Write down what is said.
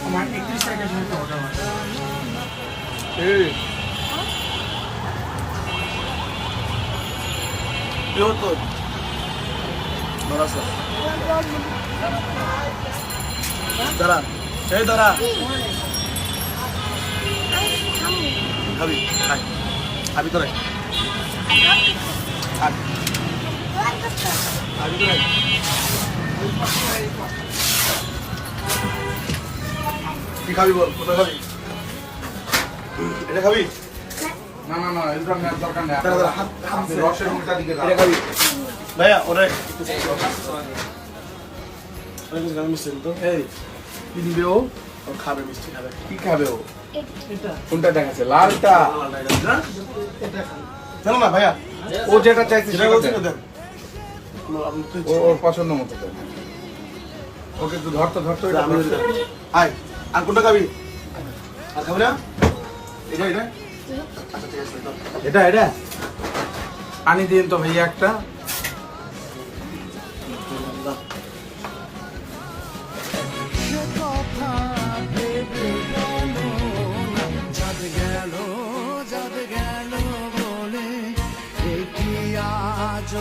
আমার 31 তারিখের জন্য অর্ডার আছে। কি হতো দাঁড়া এই দাঁড়া খাবি খাই খাবি তোরা খাবি তোরা কি খাবি বল কোথায় খাবি এটা খাবি না না না এটা নেওয়ার দরকার নেই। দাঁড়া দাঁড়া হাত আপনি রসের উল্টা দিকে এটা খাবি ভাইয়া ওরে মিষ্টি তো এই কি দিবে ও? ও খাবে মিষ্টি খাবে কি খাবে ও? কোনটা দেখাচ্ছে? লালটা। জানো না ভাইয়া ও যেটা চাইছে যেটা সেটা বলছি দেন। না দেন ওর পছন্দ মতো দেন। ওকে একটু ধরতো ধরতো এটা আমি ধরতো। আয় আর কোনটা খাবি আর খাবি না এটা এটা আচ্ছা ঠিক আছে দাও। এটা এটা পানি দিন তো ভাইয়া একটা। বলে আজ